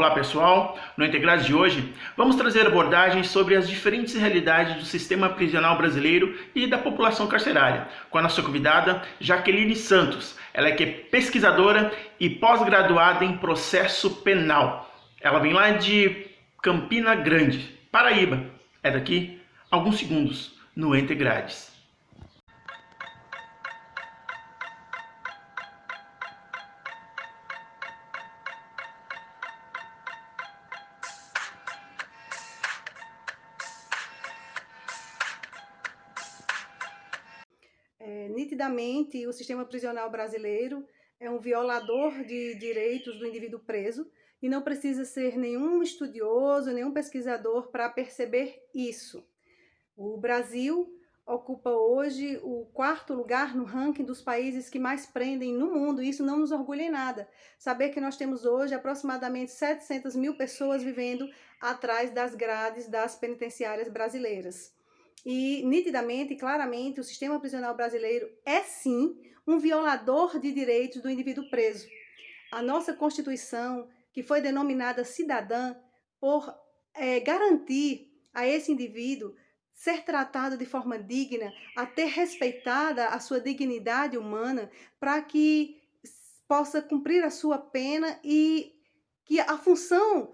Olá pessoal, no Integrados de hoje vamos trazer abordagens sobre as diferentes realidades do sistema prisional brasileiro e da população carcerária, com a nossa convidada Jaqueline Santos. Ela que é pesquisadora e pós-graduada em processo penal. Ela vem lá de Campina Grande, Paraíba. É daqui a alguns segundos no Integrades. Nitidamente, o sistema prisional brasileiro é um violador de direitos do indivíduo preso e não precisa ser nenhum estudioso, nenhum pesquisador para perceber isso. O Brasil ocupa hoje o 4º lugar no ranking dos países que mais prendem no mundo, e isso não nos orgulha em nada. Saber que nós temos hoje aproximadamente 700 mil pessoas vivendo atrás das grades das penitenciárias brasileiras. E, nitidamente, claramente, o sistema prisional brasileiro é, sim, um violador de direitos do indivíduo preso. A nossa Constituição, que foi denominada cidadã, por garantir a esse indivíduo ser tratado de forma digna, a ter respeitada a sua dignidade humana, para que possa cumprir a sua pena e que a função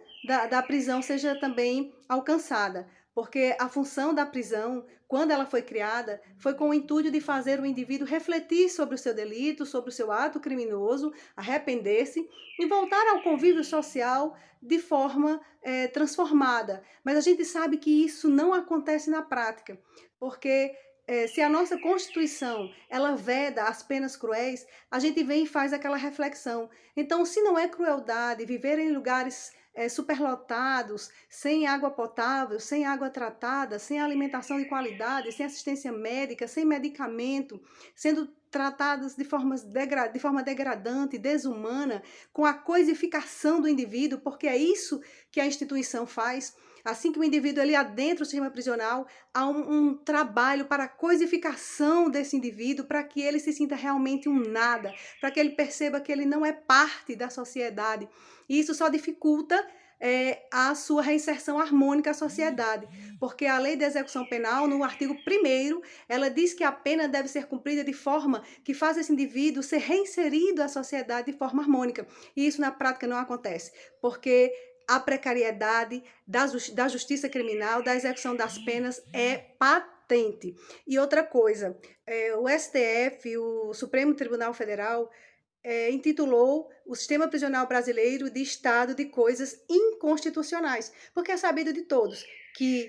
da prisão seja também alcançada. Porque a função da prisão, quando ela foi criada, foi com o intuito de fazer o indivíduo refletir sobre o seu delito, sobre o seu ato criminoso, arrepender-se e voltar ao convívio social de forma transformada. Mas a gente sabe que isso não acontece na prática, porque se a nossa Constituição ela veda as penas cruéis, a gente vem e faz aquela reflexão. Então, se não é crueldade viver em lugares superlotados, sem água potável, sem água tratada, sem alimentação de qualidade, sem assistência médica, sem medicamento, sendo tratados de forma degradante, desumana, com a coisificação do indivíduo, porque é isso que a instituição faz. Assim que o indivíduo ele adentra o sistema prisional, há um trabalho para a coisificação desse indivíduo, para que ele se sinta realmente um nada, para que ele perceba que ele não é parte da sociedade. E isso só dificulta a sua reinserção harmônica à sociedade, porque a Lei de Execução Penal, no artigo 1º, ela diz que a pena deve ser cumprida de forma que faça esse indivíduo ser reinserido à sociedade de forma harmônica. E isso na prática não acontece, porque a precariedade da justiça criminal, da execução das penas é patente. E outra coisa, o STF, o Supremo Tribunal Federal, intitulou o sistema prisional brasileiro de estado de coisas inconstitucionais, porque é sabido de todos que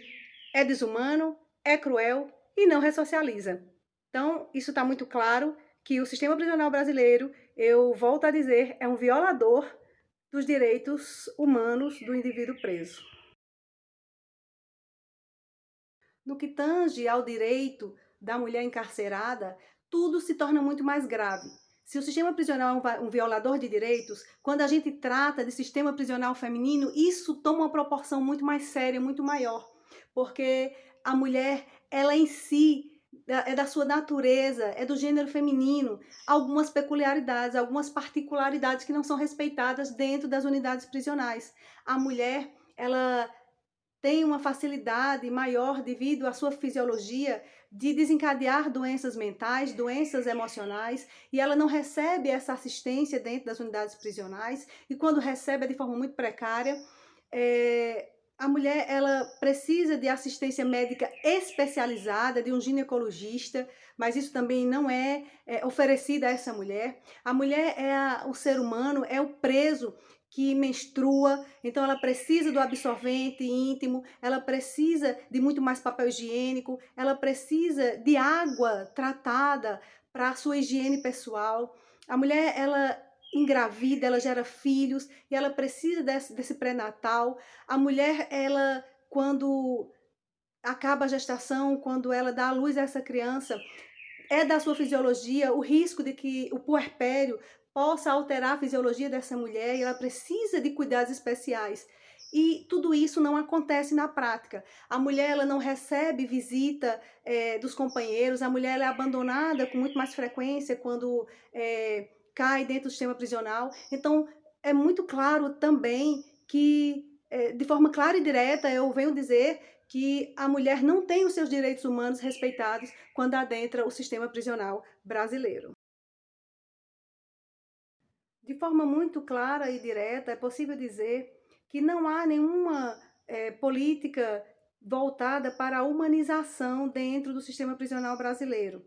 é desumano, é cruel e não ressocializa. Então, isso está muito claro que o sistema prisional brasileiro, eu volto a dizer, é um violador dos direitos humanos do indivíduo preso. No que tange ao direito da mulher encarcerada, tudo se torna muito mais grave. Se o sistema prisional é um violador de direitos, quando a gente trata de sistema prisional feminino, isso toma uma proporção muito mais séria, muito maior. Porque a mulher, ela em si, é da sua natureza, é do gênero feminino, algumas peculiaridades, algumas particularidades que não são respeitadas dentro das unidades prisionais. A mulher, ela tem uma facilidade maior devido à sua fisiologia de desencadear doenças mentais, doenças emocionais, e ela não recebe essa assistência dentro das unidades prisionais, e quando recebe é de forma muito precária. A mulher ela precisa de assistência médica especializada, de um ginecologista, mas isso também não é oferecido a essa mulher. A mulher o ser humano, é o preso que menstrua, então ela precisa do absorvente íntimo, ela precisa de muito mais papel higiênico, ela precisa de água tratada para a sua higiene pessoal. A mulher, ela engravida, ela gera filhos e ela precisa desse pré-natal. A mulher, ela, quando acaba a gestação, quando ela dá à luz a essa criança, é da sua fisiologia o risco de que o puerpério possa alterar a fisiologia dessa mulher e ela precisa de cuidados especiais. E tudo isso não acontece na prática. A mulher ela não recebe visita dos companheiros, a mulher ela é abandonada com muito mais frequência quando cai dentro do sistema prisional. Então, é muito claro também que, de forma clara e direta, eu venho dizer que a mulher não tem os seus direitos humanos respeitados quando adentra o sistema prisional brasileiro. De forma muito clara e direta, é possível dizer que não há nenhuma política voltada para a humanização dentro do sistema prisional brasileiro.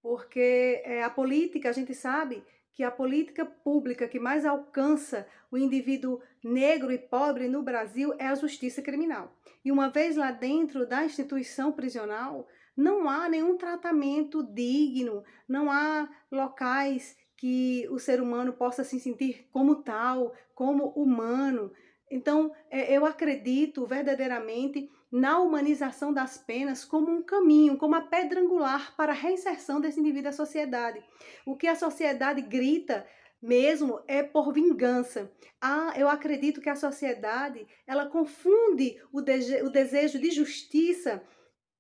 Porque a política, a gente sabe que a política pública que mais alcança o indivíduo negro e pobre no Brasil é a justiça criminal. E uma vez lá dentro da instituição prisional, não há nenhum tratamento digno, não há locais que o ser humano possa se sentir como tal, como humano. Então, eu acredito verdadeiramente na humanização das penas como um caminho, como a pedra angular para a reinserção desse indivíduo à sociedade. O que a sociedade grita mesmo é por vingança. Eu acredito que a sociedade, ela confunde o desejo de justiça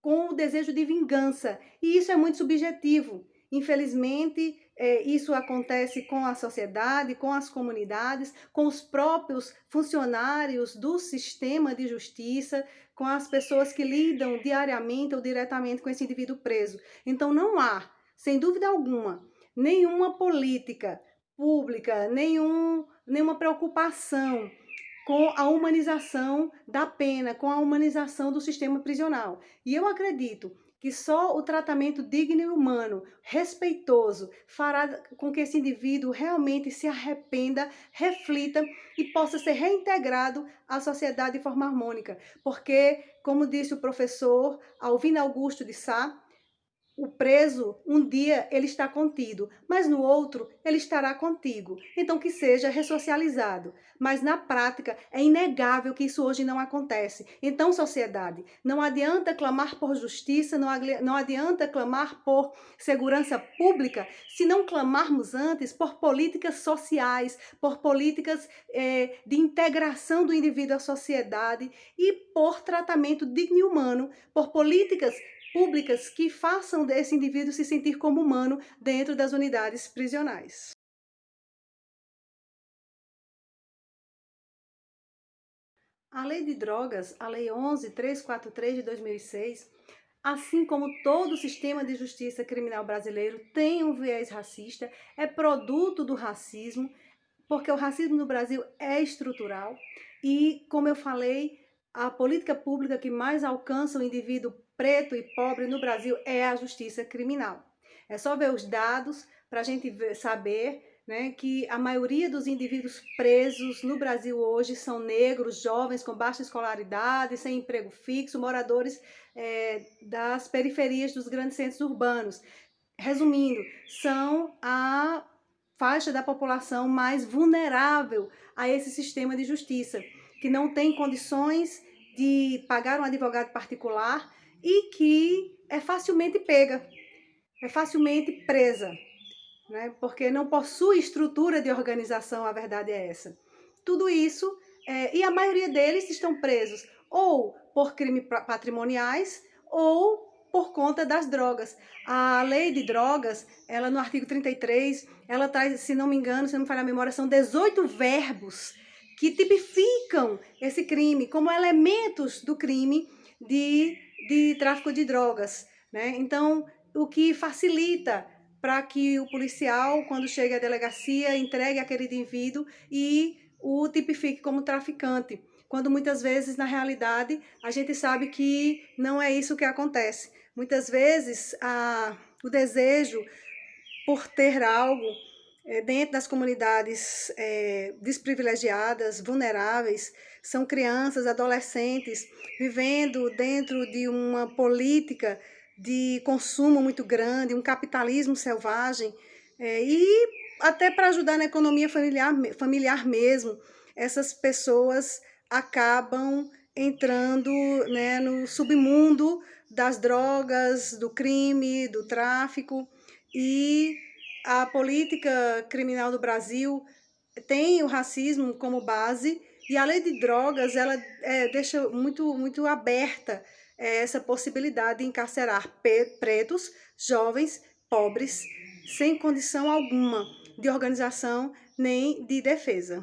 com o desejo de vingança. E isso é muito subjetivo. Infelizmente, isso acontece com a sociedade, com as comunidades, com os próprios funcionários do sistema de justiça, com as pessoas que lidam diariamente ou diretamente com esse indivíduo preso. Então, não há, sem dúvida alguma, nenhuma política pública, nenhuma preocupação com a humanização da pena, com a humanização do sistema prisional. E eu acredito que só o tratamento digno e humano, respeitoso, fará com que esse indivíduo realmente se arrependa, reflita e possa ser reintegrado à sociedade de forma harmônica. Porque, como disse o professor Alvino Augusto de Sá, o preso, um dia ele está contido, mas no outro ele estará contigo. Então que seja ressocializado. Mas na prática é inegável que isso hoje não acontece. Então, sociedade, não adianta clamar por justiça, não adianta clamar por segurança pública, se não clamarmos antes por políticas sociais, por políticas de integração do indivíduo à sociedade e por tratamento digno e humano, por políticas públicas que façam desse indivíduo se sentir como humano dentro das unidades prisionais. A Lei de Drogas, a Lei 11.343 de 2006, assim como todo o sistema de justiça criminal brasileiro, tem um viés racista, é produto do racismo, porque o racismo no Brasil é estrutural e, como eu falei, a política pública que mais alcança o indivíduo preto e pobre no Brasil é a justiça criminal. É só ver os dados para a gente saber, né, que a maioria dos indivíduos presos no Brasil hoje são negros, jovens com baixa escolaridade, sem emprego fixo, moradores das periferias dos grandes centros urbanos. Resumindo, são a faixa da população mais vulnerável a esse sistema de justiça, que não tem condições de pagar um advogado particular e que é facilmente pega, é facilmente presa, né? Porque não possui estrutura de organização, a verdade é essa. Tudo isso, e a maioria deles estão presos ou por crimes patrimoniais ou por conta das drogas. A lei de drogas, ela no artigo 33, ela traz, se não me engano, se não me falha a memória, são 18 verbos que tipificam esse crime como elementos do crime de tráfico de drogas, né? Então, o que facilita para que o policial, quando chega à delegacia, entregue aquele indivíduo e o tipifique como traficante, quando muitas vezes, na realidade, a gente sabe que não é isso que acontece. Muitas vezes, o desejo por ter algo dentro das comunidades desprivilegiadas, vulneráveis, são crianças, adolescentes, vivendo dentro de uma política de consumo muito grande, um capitalismo selvagem, e até para ajudar na economia familiar mesmo, essas pessoas acabam entrando, né, no submundo das drogas, do crime, do tráfico, e a política criminal do Brasil tem o racismo como base, e a lei de drogas ela deixa muito aberta essa possibilidade de encarcerar pretos, jovens, pobres, sem condição alguma de organização nem de defesa.